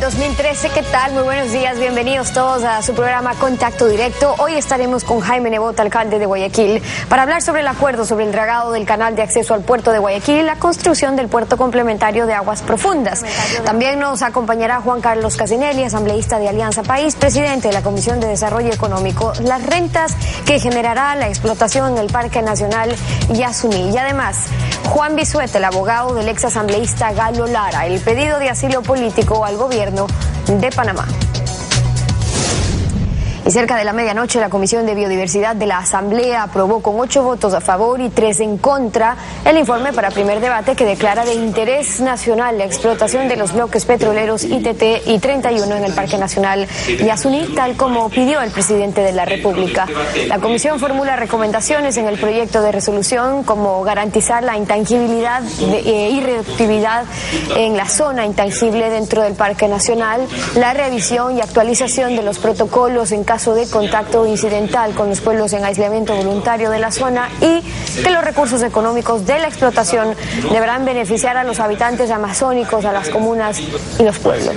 2013. ¿Qué tal? Muy buenos días, bienvenidos todos a su programa Contacto Directo. Hoy estaremos con Jaime Nebot, alcalde de Guayaquil, para hablar sobre el acuerdo sobre el dragado del canal de acceso al puerto de Guayaquil y la construcción del puerto complementario de aguas profundas. También nos acompañará Juan Carlos Casinelli, asambleísta de Alianza País, presidente de la Comisión de Desarrollo Económico, las rentas que generará la explotación en el Parque Nacional Yasuní. Y además, Juan Bisuete, el abogado del ex asambleísta Galo Lara, el pedido de asilo político al gobierno de Panamá. Y cerca de la medianoche, la Comisión de Biodiversidad de la Asamblea aprobó con 8 votos a favor y 3 en contra el informe para primer debate que declara de interés nacional la explotación de los bloques petroleros ITT y 31 en el Parque Nacional Yasuní, tal como pidió el presidente de la República. La Comisión formula recomendaciones en el proyecto de resolución como garantizar la intangibilidad e irreductibilidad en la zona intangible dentro del Parque Nacional, la revisión y actualización de los protocolos en caso de contacto incidental con los pueblos en aislamiento voluntario de la zona y que los recursos económicos de la explotación deberán beneficiar a los habitantes amazónicos, a las comunas y los pueblos.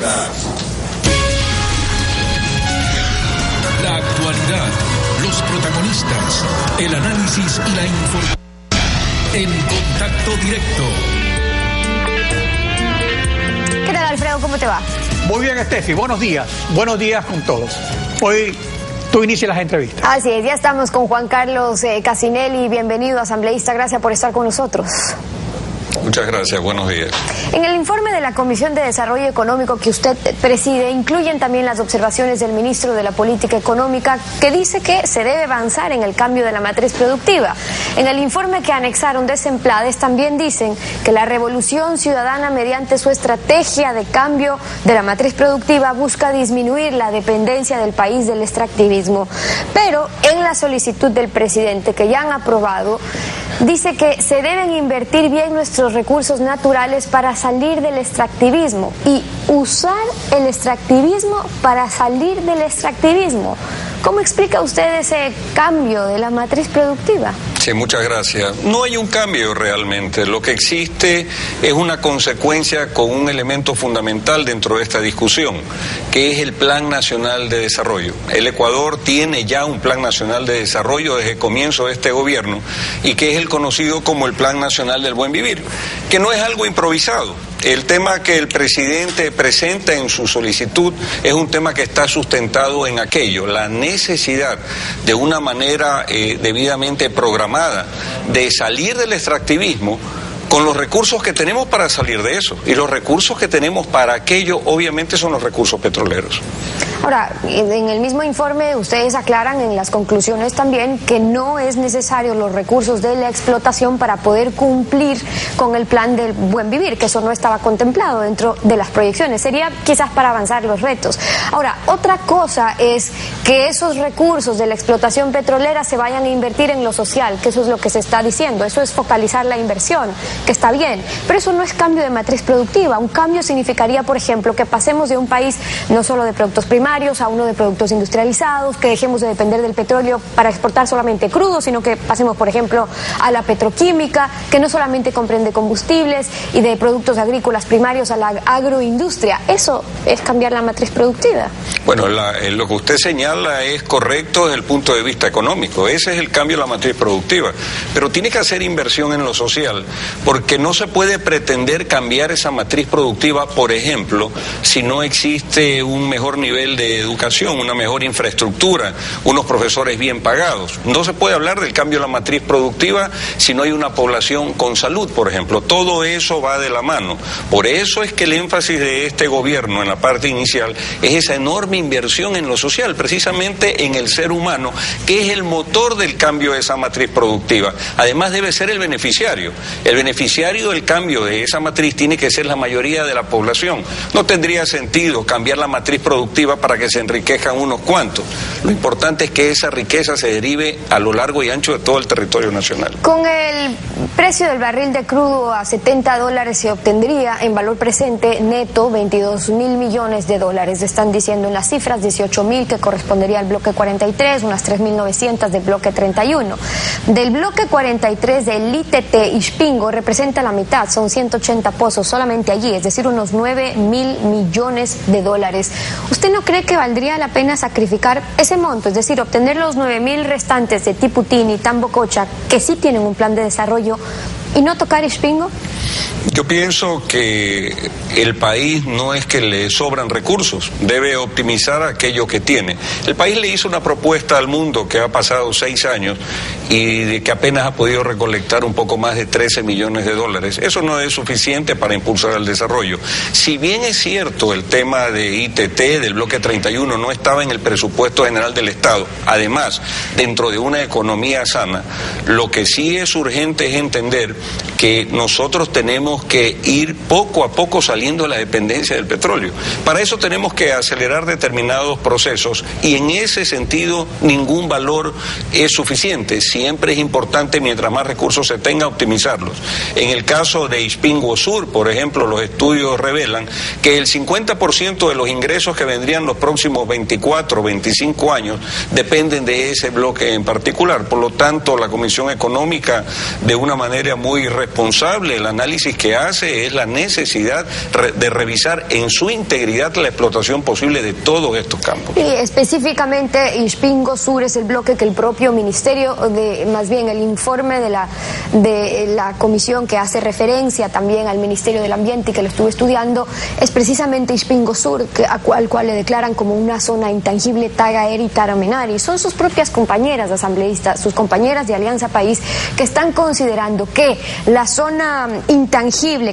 La actualidad, los protagonistas, el análisis y la información en Contacto Directo. ¿Qué tal, Alfredo? ¿Cómo te va? Muy bien, Estefi. Buenos días con todos. Hoy tú inicias las entrevistas. Así es, ya estamos con Juan Carlos Casinelli. Bienvenido, asambleísta. Gracias por estar con nosotros. Muchas gracias, buenos días. En el informe de la Comisión de Desarrollo Económico que usted preside, incluyen también las observaciones del ministro de la Política Económica, que dice que se debe avanzar en el cambio de la matriz productiva. En el informe que anexaron de Semplades también dicen que la Revolución Ciudadana, mediante su estrategia de cambio de la matriz productiva, busca disminuir la dependencia del país del extractivismo. Pero en la solicitud del presidente, que ya han aprobado, dice que se deben invertir bien nuestros recursos naturales para salir del extractivismo y usar el extractivismo para salir del extractivismo. ¿Cómo explica usted ese cambio de la matriz productiva? Sí, muchas gracias. No hay un cambio realmente. Lo que existe es una consecuencia con un elemento fundamental dentro de esta discusión, que es el Plan Nacional de Desarrollo. El Ecuador tiene ya un Plan Nacional de Desarrollo desde el comienzo de este gobierno y que es el conocido como el Plan Nacional del Buen Vivir, que no es algo improvisado. El tema que el presidente presenta en su solicitud es un tema que está sustentado en aquello, la necesidad de una manera debidamente programada de salir del extractivismo con los recursos que tenemos para salir de eso. Y los recursos que tenemos para aquello obviamente son los recursos petroleros. Ahora, en el mismo informe ustedes aclaran en las conclusiones también que no es necesario los recursos de la explotación para poder cumplir con el plan del buen vivir, que eso no estaba contemplado dentro de las proyecciones, sería quizás para avanzar los retos. Ahora, otra cosa es que esos recursos de la explotación petrolera se vayan a invertir en lo social, que eso es lo que se está diciendo, eso es focalizar la inversión, que está bien, pero eso no es cambio de matriz productiva. Un cambio significaría, por ejemplo, que pasemos de un país no solo de productos primarios a uno de productos industrializados, que dejemos de depender del petróleo para exportar solamente crudo, sino que pasemos, por ejemplo, a la petroquímica, que no solamente comprende combustibles y de productos agrícolas primarios a la agroindustria. Eso es cambiar la matriz productiva. Bueno, lo que usted señala es correcto desde el punto de vista económico. Ese es el cambio de la matriz productiva. Pero tiene que hacer inversión en lo social, porque no se puede pretender cambiar esa matriz productiva, por ejemplo, si no existe un mejor nivel de educación, una mejor infraestructura, unos profesores bien pagados. No se puede hablar del cambio de la matriz productiva si no hay una población con salud, por ejemplo. Todo eso va de la mano. Por eso es que el énfasis de este gobierno en la parte inicial es esa enorme inversión en lo social, precisamente en el ser humano, que es el motor del cambio de esa matriz productiva. Además debe ser el beneficiario. El beneficiario del cambio de esa matriz tiene que ser la mayoría de la población. No tendría sentido cambiar la matriz productiva para que se enriquezcan unos cuantos. Lo importante es que esa riqueza se derive a lo largo y ancho de todo el territorio nacional. Con el precio del barril de crudo a $70 se obtendría en valor presente neto 22.000 millones de dólares. Están diciendo en las cifras 18.000 que correspondería al bloque 43, unas 3.900 del bloque 31. Del bloque 43 del ITT Ispingo representa la mitad, son 180 pozos solamente allí, es decir, unos 9.000 millones de dólares. ¿Usted no cree que valdría la pena sacrificar ese monto, es decir, obtener los 9.000 restantes de Tiputini y Tambococha, que sí tienen un plan de desarrollo, y no tocar Ispingo? Yo pienso que el país no es que le sobran recursos, debe optimizar aquello que tiene. El país le hizo una propuesta al mundo que ha pasado 6 años y de que apenas ha podido recolectar un poco más de 13 millones de dólares. Eso no es suficiente para impulsar el desarrollo. Si bien es cierto el tema de ITT, del bloque 31, no estaba en el presupuesto general del Estado, además, dentro de una economía sana, lo que sí es urgente es entender que nosotros tenemos que ir poco a poco saliendo de la dependencia del petróleo. Para eso tenemos que acelerar determinados procesos y en ese sentido ningún valor es suficiente. Siempre es importante, mientras más recursos se tenga, optimizarlos. En el caso de Ispingo Sur, por ejemplo, los estudios revelan que el 50% de los ingresos que vendrían los próximos 24 o 25 años dependen de ese bloque en particular. Por lo tanto, la Comisión Económica, de una manera muy responsable, el análisis que hace es la necesidad de revisar en su integridad la explotación posible de todos estos campos. Y específicamente Ispingo Sur es el bloque que el propio ministerio, más bien el informe de la comisión que hace referencia también al Ministerio del Ambiente y que lo estuve estudiando, es precisamente Ispingo Sur, al cual le declaran como una zona intangible Tagaer y Taramenari. Son sus propias compañeras asambleístas, sus compañeras de Alianza País, que están considerando que la zona intangible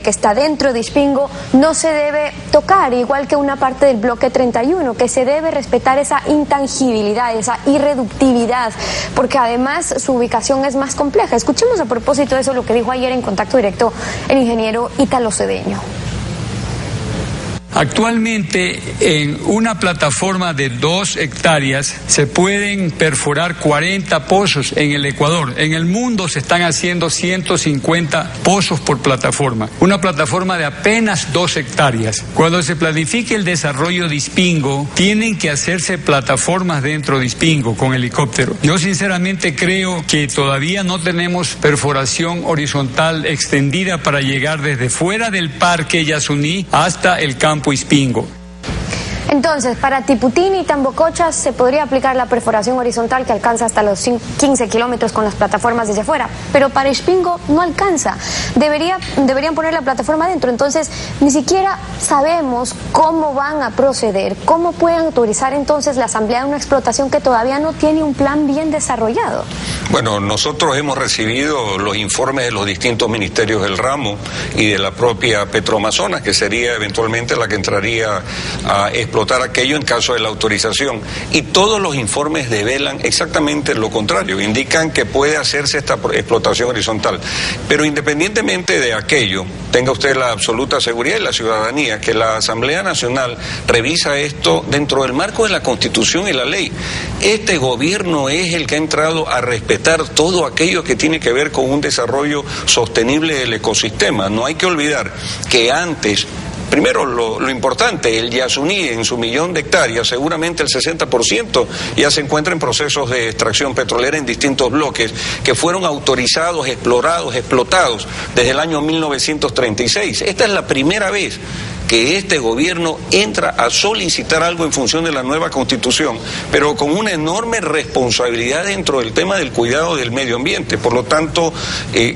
que está dentro de Ispingo no se debe tocar, igual que una parte del bloque 31, que se debe respetar esa intangibilidad, esa irreductibilidad, porque además su ubicación es más compleja. Escuchemos a propósito de eso lo que dijo ayer en Contacto Directo el ingeniero Ítalo Cedeño. Actualmente, en una plataforma de 2 hectáreas se pueden perforar 40 pozos en el Ecuador. En el mundo se están haciendo 150 pozos por plataforma. Una plataforma de apenas 2 hectáreas. Cuando se planifique el desarrollo de Ispingo, tienen que hacerse plataformas dentro de Ispingo con helicóptero. Yo sinceramente creo que todavía no tenemos perforación horizontal extendida para llegar desde fuera del Parque Yasuní hasta el campo Ispingo. Entonces, para Tiputini y Tambococha se podría aplicar la perforación horizontal que alcanza hasta los 15 kilómetros con las plataformas desde afuera, pero para Ispingo no alcanza. Deberían poner la plataforma dentro. Entonces, ni siquiera sabemos cómo van a proceder, cómo pueden autorizar entonces la asamblea de una explotación que todavía no tiene un plan bien desarrollado. Bueno, nosotros hemos recibido los informes de los distintos ministerios del ramo y de la propia Petroamazonas, que sería eventualmente la que entraría a explotar aquello en caso de la autorización, y todos los informes develan exactamente lo contrario, indican que puede hacerse esta explotación horizontal. Pero independientemente de aquello, tenga usted la absoluta seguridad y la ciudadanía que la Asamblea Nacional revisa esto dentro del marco de la Constitución y la ley. Este gobierno es el que ha entrado a respetar todo aquello que tiene que ver con un desarrollo sostenible del ecosistema. No hay que olvidar que antes, primero, lo importante, el Yasuní en su 1.000.000 de hectáreas, seguramente el 60% ya se encuentra en procesos de extracción petrolera en distintos bloques que fueron autorizados, explorados, explotados desde el año 1936. Esta es la primera vez que este gobierno entra a solicitar algo en función de la nueva Constitución, pero con una enorme responsabilidad dentro del tema del cuidado del medio ambiente. Por lo tanto,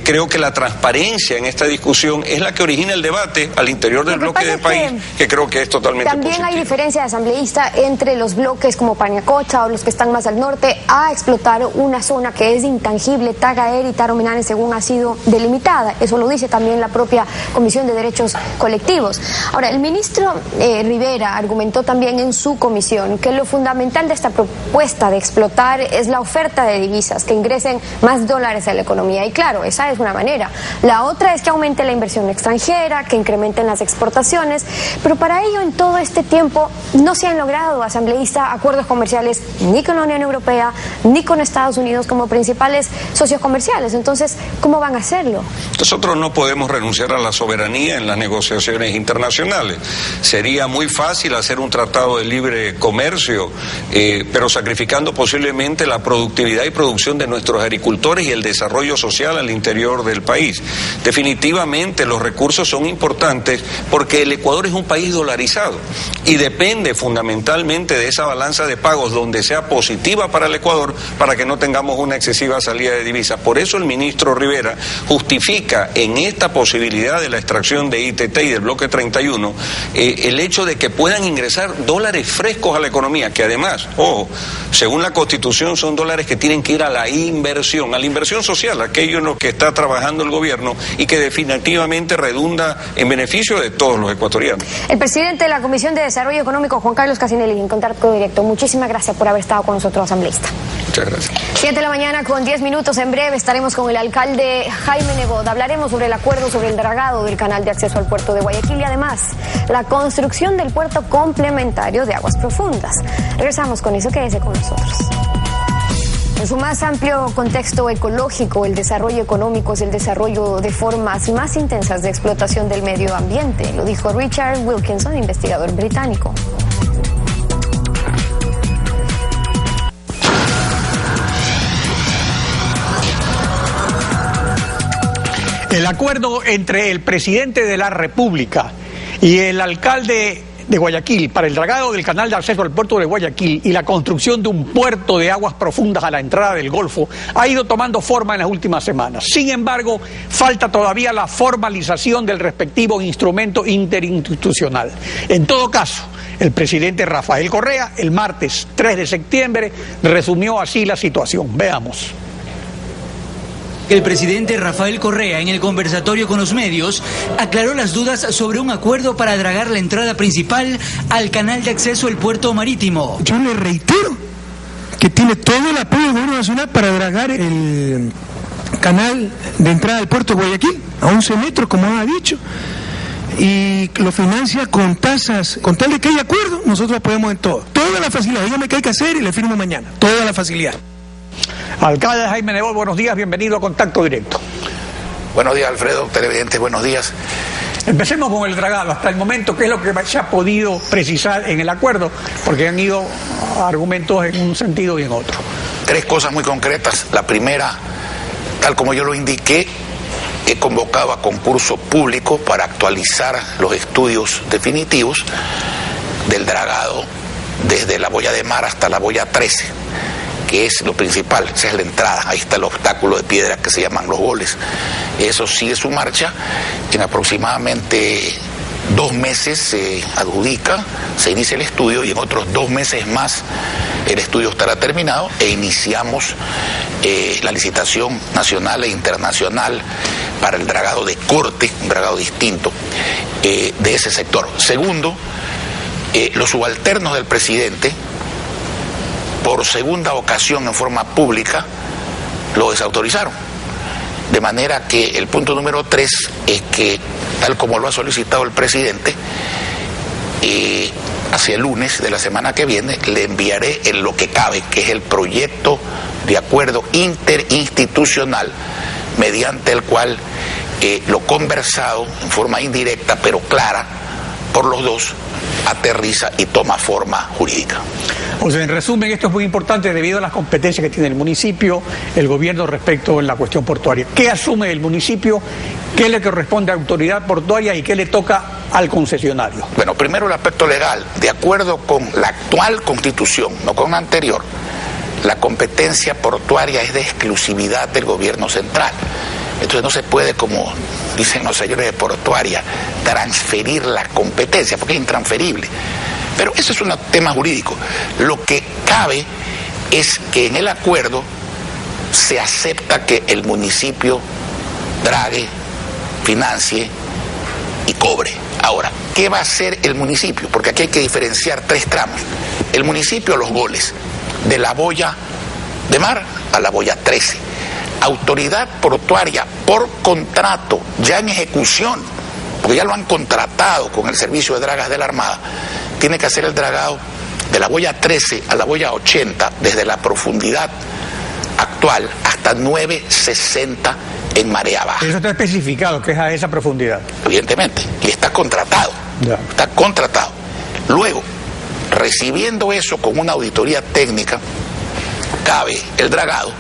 creo que la transparencia en esta discusión es la que origina el debate al interior del bloque del país, que creo que es totalmente también positivo. Hay diferencia de asambleísta entre los bloques como Pañacocha o los que están más al norte a explotar una zona que es intangible, Tagaer y Taromenane, según ha sido delimitada. Eso lo dice también la propia Comisión de Derechos Colectivos. Ahora, el ministro Rivera argumentó también en su comisión que lo fundamental de esta propuesta de explotar es la oferta de divisas, que ingresen más dólares a la economía. Y claro, esa es una manera. La otra es que aumente la inversión extranjera, que incrementen las exportaciones, pero para ello en todo este tiempo no se han logrado, asambleísta, acuerdos comerciales ni con la Unión Europea ni con Estados Unidos como principales socios comerciales. Entonces, ¿cómo van a hacerlo? Nosotros no podemos renunciar a la soberanía en las negociaciones internacionales. Sería muy fácil hacer un tratado de libre comercio, pero sacrificando posiblemente la productividad y producción de nuestros agricultores y el desarrollo social al interior del país. Definitivamente los recursos son importantes porque el Ecuador es un país dolarizado y depende fundamentalmente de esa balanza de pagos donde sea positiva para el Ecuador para que no tengamos una excesiva salida de divisas. Por eso el ministro Rivera justifica en esta posibilidad de la extracción de ITT y del bloque 31 el hecho de que puedan ingresar dólares frescos a la economía, que además, ojo, según la Constitución son dólares que tienen que ir a la inversión social, aquello en lo que está trabajando el gobierno y que definitivamente redunda en beneficio de todos los ecuatorianos. El presidente de la Comisión de Desarrollo Económico, Juan Carlos Casinelli, en contacto directo. Muchísimas gracias por haber estado con nosotros, asambleísta. Muchas gracias. 7 de la mañana con 10 minutos. En breve estaremos con el alcalde Jaime Nebot. Hablaremos sobre el acuerdo sobre el dragado del canal de acceso al puerto de Guayaquil y además la construcción del puerto complementario de aguas profundas. Regresamos con eso, quédese con nosotros. En su más amplio contexto ecológico, el desarrollo económico es el desarrollo de formas más intensas de explotación del medio ambiente, lo dijo Richard Wilkinson, investigador británico. El acuerdo entre el presidente de la República y el alcalde de Guayaquil para el dragado del canal de acceso al puerto de Guayaquil y la construcción de un puerto de aguas profundas a la entrada del Golfo ha ido tomando forma en las últimas semanas. Sin embargo, falta todavía la formalización del respectivo instrumento interinstitucional. En todo caso, el presidente Rafael Correa, el martes 3 de septiembre, resumió así la situación. Veamos. El presidente Rafael Correa, en el conversatorio con los medios, aclaró las dudas sobre un acuerdo para dragar la entrada principal al canal de acceso al puerto marítimo. Yo le reitero que tiene todo el apoyo del gobierno nacional para dragar el canal de entrada al puerto de Guayaquil, a 11 metros, como ha dicho, y lo financia con tasas, con tal de que haya acuerdo, nosotros apoyamos en todo. Toda la facilidad, dígame qué hay que hacer y le firmo mañana, toda la facilidad. Alcalde Jaime Nebot, buenos días, bienvenido a Contacto Directo. Buenos días, Alfredo, televidentes, buenos días. Empecemos con el dragado. Hasta el momento, ¿qué es lo que se ha podido precisar en el acuerdo? Porque han ido argumentos en un sentido y en otro. 3 cosas muy concretas. La primera, tal como yo lo indiqué, he convocado a concurso público para actualizar los estudios definitivos del dragado desde la boya de mar hasta la boya 13. Que es lo principal, esa es la entrada, ahí está el obstáculo de piedra que se llaman los goles. Eso sigue su marcha, en aproximadamente 2 meses se adjudica, se inicia el estudio y en otros 2 meses más el estudio estará terminado e iniciamos la licitación nacional e internacional para el dragado de corte, un dragado distinto de ese sector. Segundo, los subalternos del presidente, por segunda ocasión en forma pública, lo desautorizaron. De manera que el punto número 3 es que, tal como lo ha solicitado el presidente, hacia el lunes de la semana que viene le enviaré en lo que cabe, que es el proyecto de acuerdo interinstitucional, mediante el cual lo conversado en forma indirecta pero clara por los dos aterriza y toma forma jurídica. O sea, en resumen, esto es muy importante debido a las competencias que tiene el municipio, el gobierno respecto a la cuestión portuaria. ¿Qué asume el municipio? ¿Qué le corresponde a la autoridad portuaria y qué le toca al concesionario? Bueno, primero el aspecto legal. De acuerdo con la actual Constitución, no con la anterior, la competencia portuaria es de exclusividad del gobierno central. Entonces no se puede, como dicen los señores de portuaria, transferir la competencia, porque es intransferible. Pero eso es un tema jurídico. Lo que cabe es que en el acuerdo se acepta que el municipio drague, financie y cobre. Ahora, ¿qué va a hacer el municipio? Porque aquí hay que diferenciar 3 tramos. El municipio, los goles, de la boya de mar a la boya 13. Autoridad portuaria, por contrato, ya en ejecución, porque ya lo han contratado con el servicio de dragas de la Armada, tiene que hacer el dragado de la boya 13 a la boya 80, desde la profundidad actual hasta 960 en marea baja. Eso está especificado, que es a esa profundidad. Evidentemente, y está contratado. Ya. Está contratado. Luego, recibiendo eso con una auditoría técnica, cabe el dragado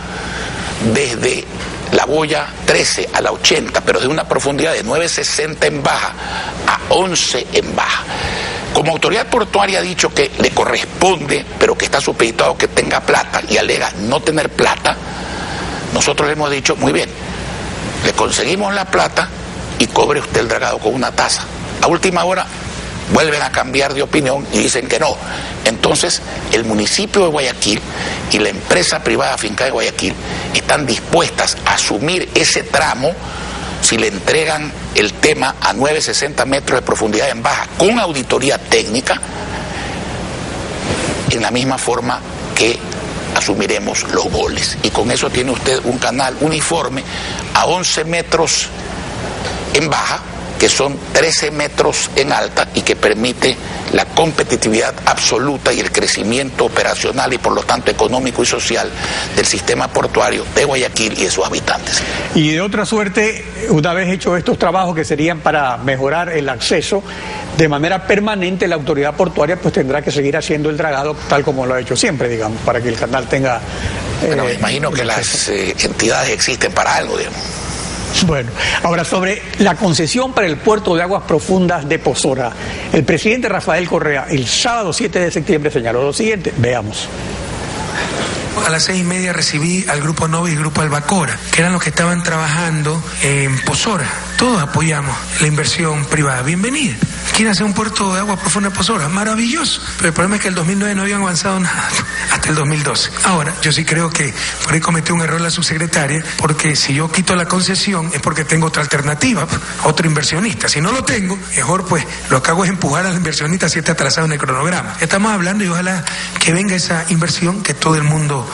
desde la boya 13 a la 80, pero de una profundidad de 960 en baja a 11 en baja. Como autoridad portuaria ha dicho que le corresponde, pero que está supeditado que tenga plata, y alega no tener plata, nosotros le hemos dicho, muy bien, le conseguimos la plata y cobre usted el dragado con una tasa. A última hora vuelven a cambiar de opinión y dicen que no. Entonces, el municipio de Guayaquil y la empresa privada Finca de Guayaquil están dispuestas a asumir ese tramo si le entregan el tema a 960 metros de profundidad en baja con auditoría técnica, en la misma forma que asumiremos los goles. Y con eso tiene usted un canal uniforme a 11 metros en baja, que son 13 metros en alta, y que permite la competitividad absoluta y el crecimiento operacional y por lo tanto económico y social del sistema portuario de Guayaquil y de sus habitantes. Y de otra suerte, una vez hecho estos trabajos que serían para mejorar el acceso, de manera permanente la autoridad portuaria pues tendrá que seguir haciendo el dragado tal como lo ha hecho siempre, digamos, para que el canal tenga... Bueno, me imagino que las entidades existen para algo, digamos. Bueno, ahora sobre la concesión para el puerto de aguas profundas de Posora, el presidente Rafael Correa el sábado 7 de septiembre señaló lo siguiente, veamos. A las 6:30 recibí al Grupo Nova y Grupo Albacora, que eran los que estaban trabajando en Posora. Todos apoyamos la inversión privada. Bienvenida. Quieren hacer un puerto de agua profunda en Posora. Maravilloso. Pero el problema es que en el 2009 no habían avanzado nada. Hasta el 2012. Ahora, yo sí creo que por ahí cometió un error la subsecretaria, porque si yo quito la concesión es porque tengo otra alternativa, otro inversionista. Si no lo tengo, mejor pues lo que hago es empujar al inversionista si está atrasado en el cronograma. Estamos hablando y ojalá que venga esa inversión que todo el mundo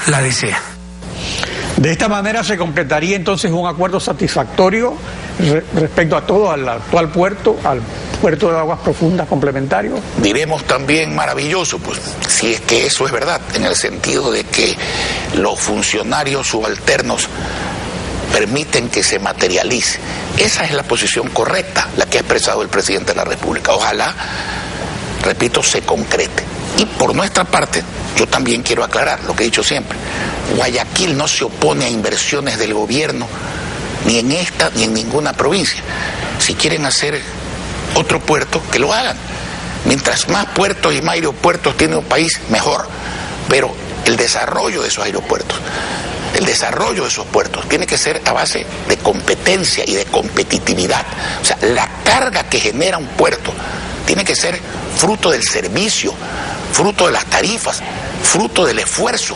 la desea. De esta manera se completaría entonces un acuerdo satisfactorio respecto a todo, al actual puerto, al puerto de aguas profundas complementario. Diremos también maravilloso, pues, si es que eso es verdad, en el sentido de que los funcionarios subalternos permiten que se materialice. Esa es la posición correcta, la que ha expresado el presidente de la República. Ojalá, repito, se concrete. Y por nuestra parte, yo también quiero aclarar lo que he dicho siempre. Guayaquil no se opone a inversiones del gobierno, ni en esta ni en ninguna provincia. Si quieren hacer otro puerto, que lo hagan. Mientras más puertos y más aeropuertos tiene un país, mejor. Pero el desarrollo de esos aeropuertos, el desarrollo de esos puertos, tiene que ser a base de competencia y de competitividad. O sea, la carga que genera un puerto tiene que ser fruto del servicio, fruto de las tarifas, fruto del esfuerzo,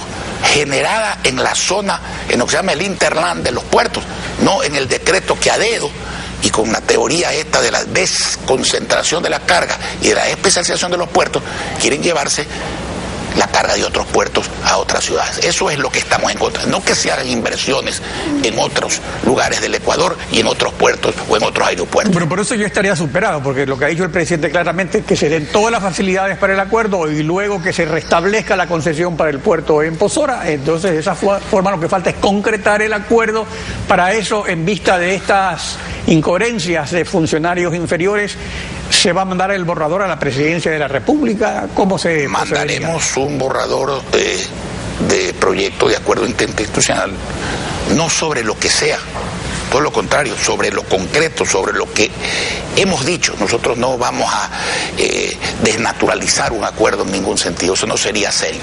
generada en la zona, en lo que se llama el interland de los puertos, no en el decreto que a dedo y con la teoría esta de la desconcentración de la carga y de la especialización de los puertos, quieren llevarse la carga de otros puertos a otras ciudades. Eso es lo que estamos en contra. No que se hagan inversiones en otros lugares del Ecuador y en otros puertos o en otros aeropuertos. Pero por eso yo estaría superado, porque lo que ha dicho el presidente claramente es que se den todas las facilidades para el acuerdo y luego que se restablezca la concesión para el puerto en Posora. Entonces, de esa forma lo que falta es concretar el acuerdo. Para eso, en vista de estas incoherencias de funcionarios inferiores, ¿se va a mandar el borrador a la presidencia de la República? ¿Cómo se mandaremos un borrador de proyecto de acuerdo interinstitucional, no sobre lo que sea, todo lo contrario, sobre lo concreto, sobre lo que hemos dicho? Nosotros no vamos a desnaturalizar un acuerdo en ningún sentido, eso no sería serio.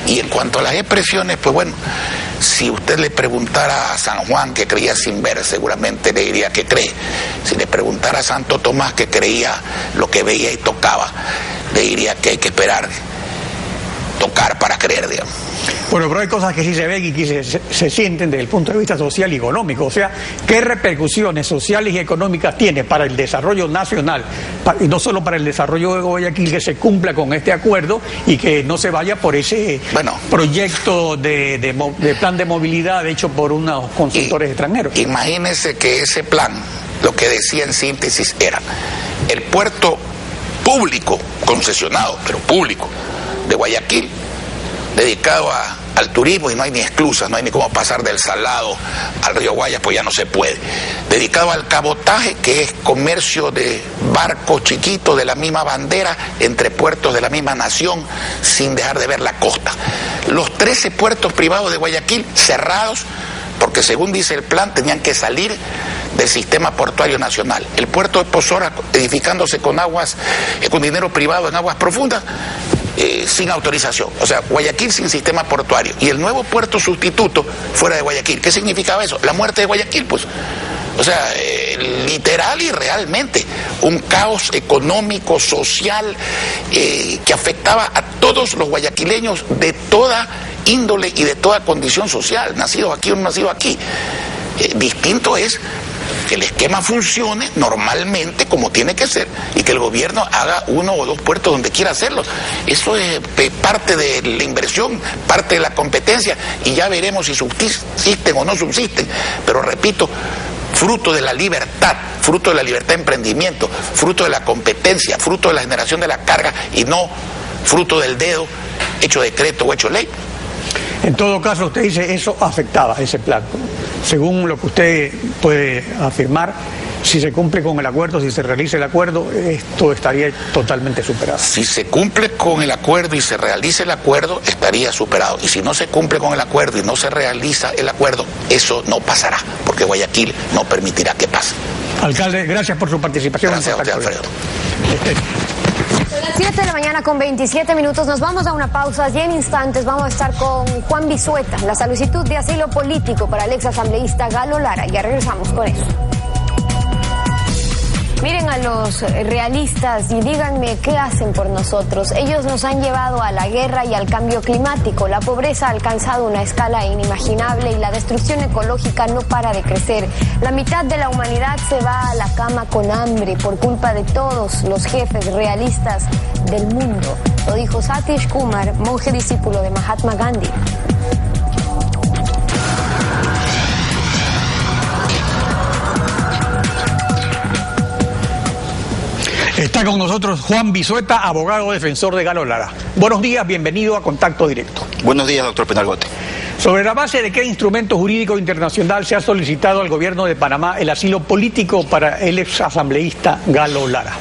Y en cuanto a las expresiones, pues bueno, si usted le preguntara a San Juan que creía sin ver, seguramente le diría que cree. Si le preguntara a Santo Tomás que creía lo que veía y tocaba, le diría que hay que esperar tocar para creer, digamos. Bueno, pero hay cosas que sí se ven y que se sienten desde el punto de vista social y económico. O sea, ¿qué repercusiones sociales y económicas tiene para el desarrollo nacional, y no solo para el desarrollo de Guayaquil, que se cumpla con este acuerdo y que no se vaya por ese proyecto de plan de movilidad hecho por unos consultores extranjeros? Imagínense que ese plan, lo que decía en síntesis era el puerto público, concesionado, pero público, de Guayaquil, dedicado al turismo, y no hay ni esclusas, no hay ni cómo pasar del Salado al río Guayas, pues ya no se puede. Dedicado al cabotaje, que es comercio de barcos chiquitos de la misma bandera entre puertos de la misma nación, sin dejar de ver la costa. Los 13 puertos privados de Guayaquil cerrados, porque según dice el plan tenían que salir del sistema portuario nacional. El puerto de Pozora edificándose con dinero privado en aguas profundas, sin autorización. O sea, Guayaquil sin sistema portuario. Y el nuevo puerto sustituto fuera de Guayaquil. ¿Qué significaba eso? La muerte de Guayaquil, pues. O sea, literal y realmente un caos económico, social, que afectaba a todos los guayaquileños de toda índole y de toda condición social, nacidos aquí o no nacidos aquí. Distinto es que el esquema funcione normalmente como tiene que ser y que el gobierno haga 1 o 2 puertos donde quiera hacerlos. Eso es parte de la inversión, parte de la competencia, y ya veremos si subsisten o no subsisten. Pero repito, fruto de la libertad de emprendimiento, fruto de la competencia, fruto de la generación de la carga, y no fruto del dedo hecho decreto o hecho ley. En todo caso, usted dice eso afectaba ese plan. Según lo que usted puede afirmar, si se cumple con el acuerdo, si se realiza el acuerdo, esto estaría totalmente superado. Si se cumple con el acuerdo y se realiza el acuerdo, estaría superado. Y si no se cumple con el acuerdo y no se realiza el acuerdo, eso no pasará, porque Guayaquil no permitirá que pase. Alcalde, gracias por su participación. Gracias a usted, Alfredo. Son las 7 de la mañana con 27 minutos. Nos vamos a una pausa y en instantes vamos a estar con Juan Vizueta, la solicitud de asilo político para el exasambleísta Galo Lara. Ya regresamos con eso. Miren a los realistas y díganme qué hacen por nosotros. Ellos nos han llevado a la guerra y al cambio climático. La pobreza ha alcanzado una escala inimaginable y la destrucción ecológica no para de crecer. La mitad de la humanidad se va a la cama con hambre por culpa de todos los jefes realistas del mundo. Lo dijo Satish Kumar, monje discípulo de Mahatma Gandhi. Está con nosotros Juan Vizueta, abogado defensor de Galo Lara. Buenos días, bienvenido a Contacto Directo. Buenos días, doctor Penalgote. ¿Sobre la base de qué instrumento jurídico internacional se ha solicitado al gobierno de Panamá el asilo político para el exasambleísta Galo Lara?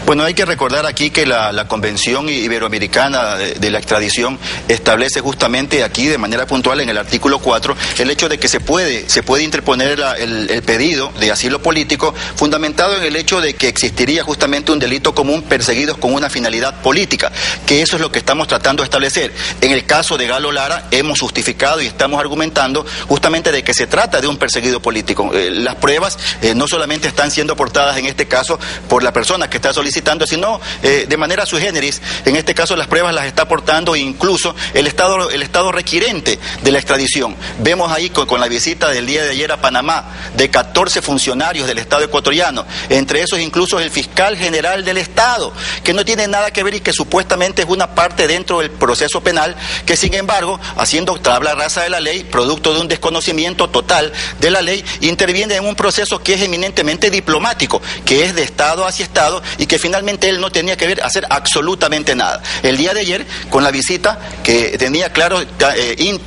Bueno, hay que recordar aquí que la Convención Iberoamericana de la Extradición establece justamente aquí de manera puntual en el artículo 4 el hecho de que se puede interponer el pedido de asilo político fundamentado en el hecho de que existiría justamente un delito común perseguidos con una finalidad política, que eso es lo que estamos tratando de establecer. En el caso de Galo Lara hemos justificado y estamos argumentando justamente de que se trata de un perseguido político. Las pruebas no solamente están siendo aportadas en este caso por la persona que está solicitando, sino de manera sui generis. En este caso las pruebas las está aportando incluso el Estado requirente de la extradición. Vemos ahí con la visita del día de ayer a Panamá de 14 funcionarios del Estado ecuatoriano, entre esos incluso el fiscal general del Estado, que no tiene nada que ver y que supuestamente es una parte dentro del proceso penal, que sin embargo, haciendo tabla rasa de la ley, producto de un desconocimiento total de la ley, interviene en un proceso que es eminentemente diplomático, que es de Estado hacia Estado y que finalmente él no tenía que hacer absolutamente nada. El día de ayer, con la visita que tenía claros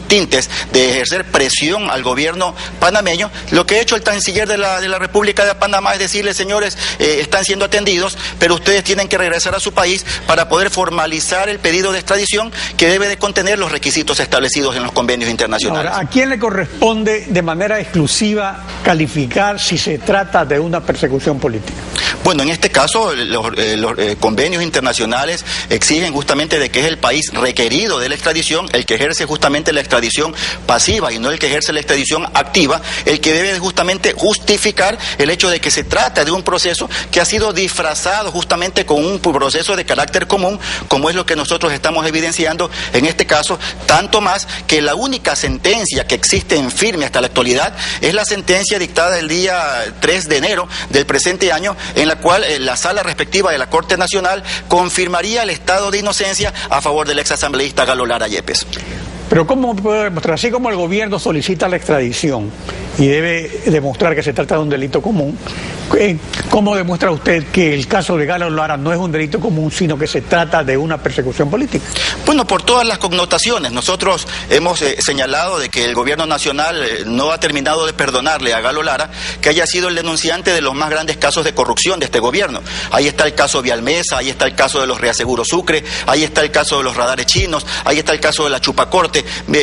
tintes de ejercer presión al gobierno panameño, lo que ha hecho el canciller de la República de Panamá es decirle, señores, están siendo atendidos, pero ustedes tienen que regresar a su país para poder formalizar el pedido de extradición que debe de contener los requisitos establecidos en los convenios internacionales. Ahora, ¿a quién le corresponde de manera exclusiva calificar si se trata de una persecución política? Bueno, en este caso, los convenios internacionales exigen justamente de que es el país requerido de la extradición, el que ejerce justamente la extradición pasiva y no el que ejerce la extradición activa, el que debe justamente justificar el hecho de que se trata de un proceso que ha sido disfrazado justamente con un proceso de carácter común, como es lo que nosotros estamos evidenciando en este caso, tanto más que la única sentencia que existe en firme hasta la actualidad es la sentencia dictada el día 3 de enero del presente año, en la cual la sala respectiva de la Corte Nacional confirmaría el estado de inocencia a favor del exasambleísta Galo Lara Yepes. Pero ¿cómo puede demostrar? Así como el gobierno solicita la extradición y debe demostrar que se trata de un delito común, ¿cómo demuestra usted que el caso de Galo Lara no es un delito común, sino que se trata de una persecución política? Bueno, por todas las connotaciones. Nosotros hemos señalado de que el gobierno nacional no ha terminado de perdonarle a Galo Lara que haya sido el denunciante de los más grandes casos de corrupción de este gobierno. Ahí está el caso Vialmesa, ahí está el caso de los reaseguros Sucre, ahí está el caso de los radares chinos, ahí está el caso de la Chupacorte,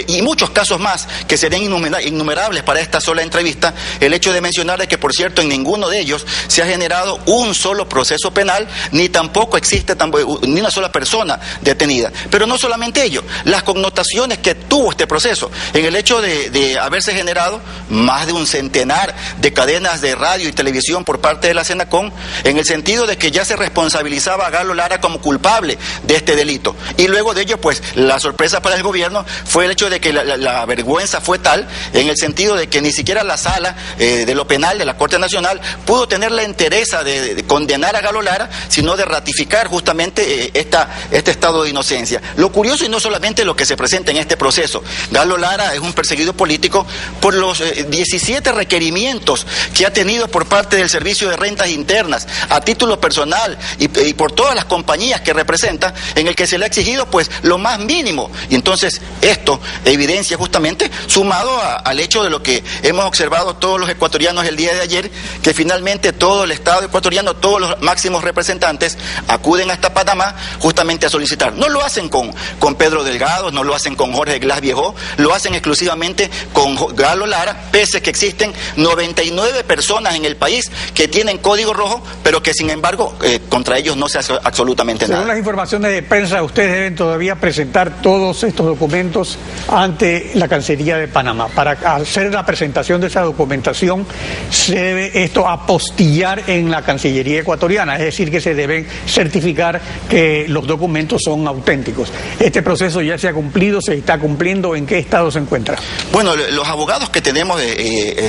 y muchos casos más que serían innumerables para esta sola entrevista. El hecho de mencionar de que, por cierto, en ninguno de ellos se ha generado un solo proceso penal, ni tampoco existe ni una sola persona detenida. Pero no solamente ello, las connotaciones que tuvo este proceso, en el hecho de haberse generado más de un centenar de cadenas de radio y televisión por parte de la Senacon, en el sentido de que ya se responsabilizaba a Galo Lara como culpable de este delito. Y luego de ello, pues, la sorpresa para el gobierno fue el hecho de que la vergüenza fue tal, en el sentido de que ni siquiera la sala de lo penal de la Corte Nacional pudo tener la entereza de condenar a Galo Lara, sino de ratificar justamente este estado de inocencia. Lo curioso, y no solamente lo que se presenta en este proceso, Galo Lara es un perseguido político por los 17 requerimientos que ha tenido por parte del Servicio de Rentas Internas a título personal y por todas las compañías que representa, en el que se le ha exigido pues lo más mínimo. Y entonces esto evidencia justamente, sumado al hecho de lo que hemos observado todos los ecuatorianos el día de ayer, que finalmente todo el Estado ecuatoriano, todos los máximos representantes acuden hasta Panamá justamente a solicitar. No lo hacen con Pedro Delgado, no lo hacen con Jorge Glass Viejo, lo hacen exclusivamente con Galo Lara, pese que existen 99 personas en el país que tienen código rojo, pero que sin embargo contra ellos no se hace absolutamente nada. Según las informaciones de prensa, ustedes deben todavía presentar todos estos documentos ante la Cancillería de Panamá. Para hacer la presentación de esa documentación se debe esto apostillar en la Cancillería ecuatoriana, es decir, que se deben certificar que los documentos son auténticos. ¿Este proceso ya se ha cumplido, se está cumpliendo? ¿En qué estado se encuentra? Bueno, los abogados que tenemos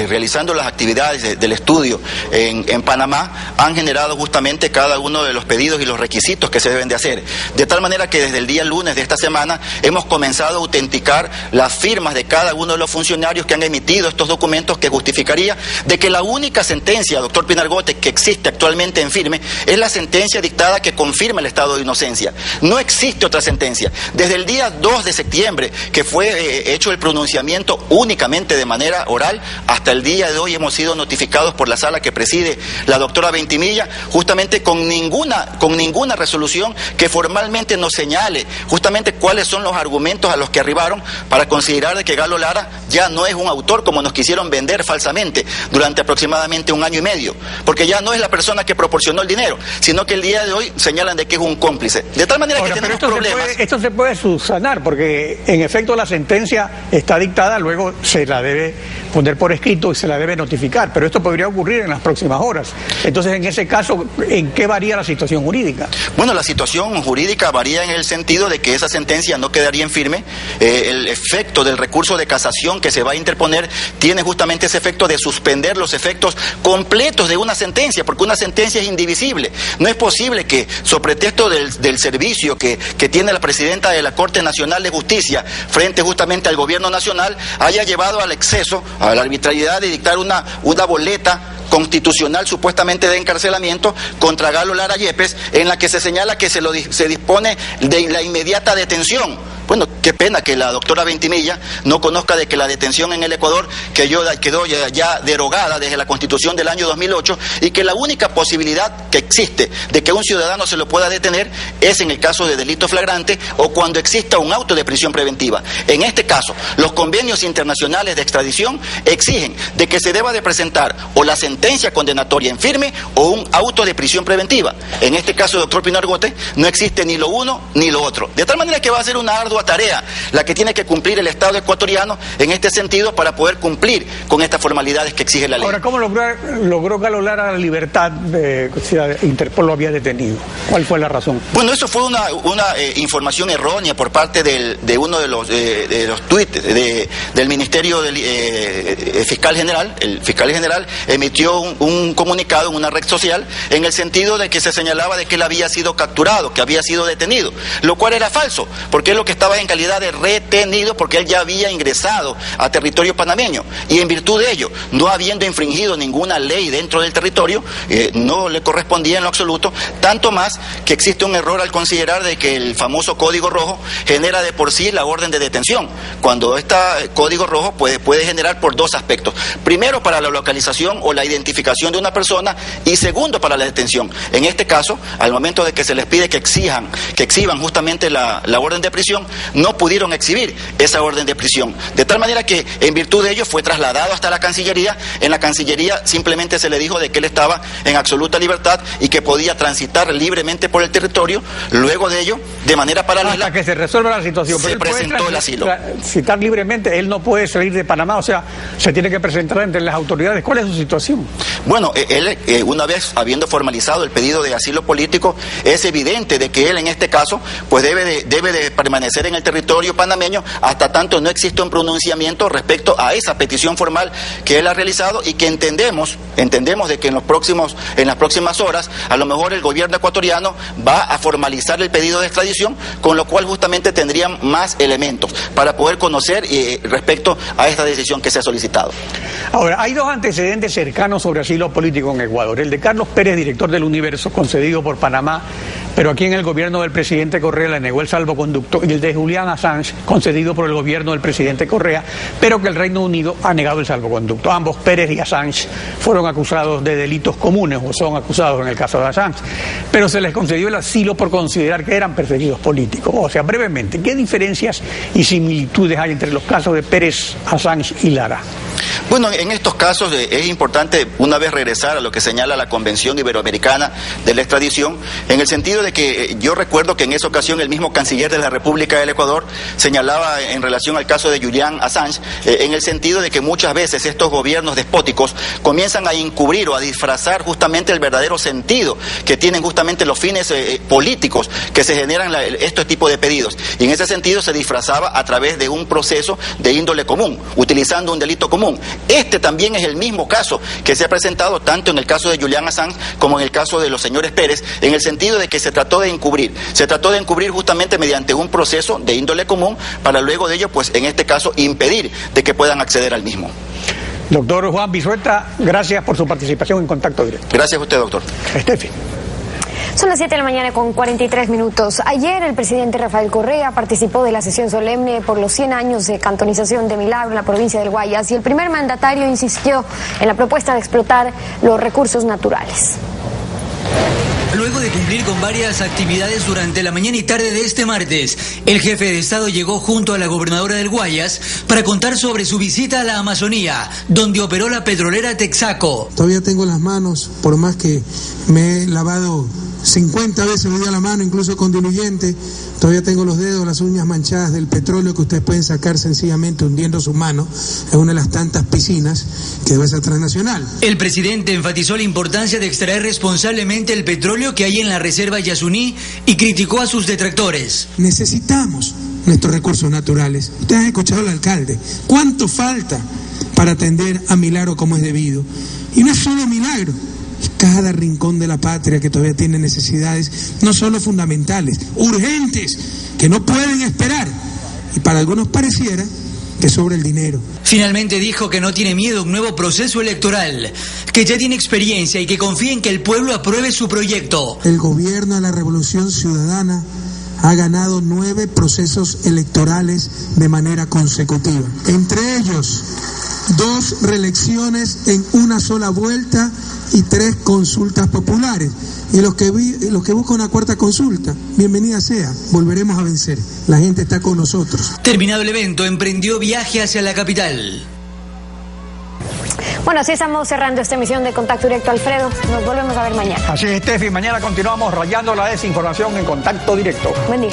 realizando las actividades del estudio en Panamá han generado justamente cada uno de los pedidos y los requisitos que se deben de hacer, de tal manera que desde el día lunes de esta semana hemos comenzado a autenticar las firmas de cada uno de los funcionarios que han emitido estos documentos, que justificaría de que la única sentencia, doctor Pinargote, que existe actualmente en firme es la sentencia dictada que confirma el estado de inocencia. No existe otra sentencia. Desde el día 2 de septiembre, que fue hecho el pronunciamiento únicamente de manera oral, hasta el día de hoy hemos sido notificados por la sala que preside la doctora Ventimilla, justamente con ninguna resolución que formalmente nos señale justamente cuáles son los argumentos a los que arribaron para considerar de que Galo Lara ya no es un autor como nos quisieron vender falsamente durante aproximadamente 1 año y medio, porque ya no es la persona que proporcionó el dinero, sino que el día de hoy señalan de que es un cómplice. De tal manera que tenemos problemas. Esto se puede subsanar, porque en efecto la sentencia está dictada, luego se la debe poner por escrito y se la debe notificar, pero esto podría ocurrir en las próximas horas. Entonces, en ese caso, ¿en qué varía la situación jurídica? Bueno, la situación jurídica varía en el sentido de que esa sentencia no quedaría en firme. El efecto del recurso de casación que se va a interponer tiene justamente ese efecto de suspender los efectos completos de una sentencia, porque una sentencia es indivisible. No es posible que, sobre pretexto del servicio que tiene la presidenta de la Corte Nacional de Justicia frente justamente al gobierno nacional, haya llevado al exceso, a la arbitrariedad de dictar una boleta constitucional supuestamente de encarcelamiento contra Galo Lara Yepes, en la que se señala que se dispone de la inmediata detención. Bueno, Qué pena que la doctora Ventimilla no conozca de que la detención en el Ecuador quedó ya derogada desde la Constitución del año 2008 y que la única posibilidad que existe de que un ciudadano se lo pueda detener es en el caso de delito flagrante o cuando exista un auto de prisión preventiva. En este caso, los convenios internacionales de extradición exigen de que se deba de presentar o la sentencia condenatoria en firme o un auto de prisión preventiva. En este caso, doctor Pino Argote, no existe ni lo uno ni lo otro. De tal manera que va a ser una ardua tarea la que tiene que cumplir el Estado ecuatoriano en este sentido para poder cumplir con estas formalidades que exige la ley. Ahora, ¿cómo logró Galo Lara la libertad de si Interpol lo había detenido? ¿Cuál fue la razón? Bueno, eso fue una información errónea por parte de uno de los tuits del Ministerio del Fiscal General. El Fiscal General emitió un comunicado en una red social en el sentido de que se señalaba de que él había sido capturado, que había sido detenido, lo cual era falso, porque él lo que estaba en calidad de retenido porque él ya había ingresado a territorio panameño y en virtud de ello, no habiendo infringido ninguna ley dentro del territorio, no le correspondía en lo absoluto, tanto más que existe un error al considerar de que el famoso código rojo genera de por sí la orden de detención, cuando este código rojo puede generar por dos aspectos: primero, para la localización o la identificación de una persona, y segundo, para la detención. En este caso, al momento de que se les pide que exhiban justamente la orden de prisión, no pudieron exhibir esa orden de prisión, de tal manera que en virtud de ello fue trasladado hasta la Cancillería. En la Cancillería simplemente se le dijo de que él estaba en absoluta libertad y que podía transitar libremente por el territorio. Luego de ello, de manera paralela, hasta que se resuelva la situación, se presentó el asilo. Transitar libremente, él no puede salir de Panamá, o sea, se tiene que presentar ante las autoridades. ¿Cuál es su situación? Bueno, él, una vez habiendo formalizado el pedido de asilo político, es evidente de que él en este caso pues debe de permanecer en el territorio panameño hasta tanto no existe un pronunciamiento respecto a esa petición formal que él ha realizado, y que entendemos de que en las próximas horas a lo mejor el gobierno ecuatoriano va a formalizar el pedido de extradición, con lo cual justamente tendrían más elementos para poder conocer respecto a esta decisión que se ha solicitado. Ahora, hay dos antecedentes cercanos sobre asilo político en Ecuador: el de Carlos Pérez, director del Universo, concedido por Panamá, pero aquí en el gobierno del presidente Correa le negó el salvoconducto, y el de Julian Assange, concedido por el gobierno del presidente Correa, pero que el Reino Unido ha negado el salvoconducto. Ambos, Pérez y Assange, fueron acusados de delitos comunes, o son acusados en el caso de Assange, pero se les concedió el asilo por considerar que eran perseguidos políticos. O sea, brevemente, ¿qué diferencias y similitudes hay entre los casos de Pérez, Assange y Lara? Bueno, en estos casos es importante una vez regresar a lo que señala la Convención Iberoamericana de la Extradición, en el sentido de que yo recuerdo que en esa ocasión el mismo canciller de la República del Ecuador señalaba en relación al caso de Julian Assange, en el sentido de que muchas veces estos gobiernos despóticos comienzan a encubrir o a disfrazar justamente el verdadero sentido que tienen justamente los fines políticos que se generan estos tipos de pedidos, y en ese sentido se disfrazaba a través de un proceso de índole común, utilizando un delito común. Este también es el mismo caso que se ha presentado tanto en el caso de Julian Assange como en el caso de los señores Pérez, en el sentido de que se trató de encubrir justamente mediante un proceso de índole común para luego de ello, pues en este caso, impedir de que puedan acceder al mismo. Doctor Juan Bisueta, gracias por su participación en Contacto Directo. Gracias a usted, doctor. Estefi. Son las 7 de la mañana con 43 minutos. Ayer el presidente Rafael Correa participó de la sesión solemne por los 100 años de cantonización de Milagro en la provincia del Guayas, y el primer mandatario insistió en la propuesta de explotar los recursos naturales. Luego de cumplir con varias actividades durante la mañana y tarde de este martes, el jefe de Estado llegó junto a la gobernadora del Guayas para contar sobre su visita a la Amazonía, donde operó la petrolera Texaco. Todavía tengo las manos, por más que me he lavado 50 veces me dio la mano, incluso con diluyente, todavía tengo los dedos, las uñas manchadas del petróleo que ustedes pueden sacar sencillamente hundiendo su mano en una de las tantas piscinas que debe ser transnacional. El presidente enfatizó la importancia de extraer responsablemente el petróleo que hay en la reserva Yasuní y criticó a sus detractores. Necesitamos nuestros recursos naturales. Ustedes han escuchado al alcalde. ¿Cuánto falta para atender a Milagro como es debido? Y no es solo Milagro. Cada rincón de la patria que todavía tiene necesidades, no solo fundamentales, urgentes, que no pueden esperar. Y para algunos pareciera que sobra el dinero. Finalmente dijo que no tiene miedo a un nuevo proceso electoral, que ya tiene experiencia y que confía en que el pueblo apruebe su proyecto. El gobierno de la Revolución Ciudadana ha ganado 9 procesos electorales de manera consecutiva. Entre ellos, 2 reelecciones en una sola vuelta y 3 consultas populares. Y los que buscan una cuarta consulta, bienvenida sea, volveremos a vencer. La gente está con nosotros. Terminado el evento, emprendió viaje hacia la capital. Bueno, así estamos cerrando esta emisión de Contacto Directo, Alfredo. Nos volvemos a ver mañana. Así es, Steffi. Mañana continuamos rayando la desinformación en Contacto Directo. Buen día.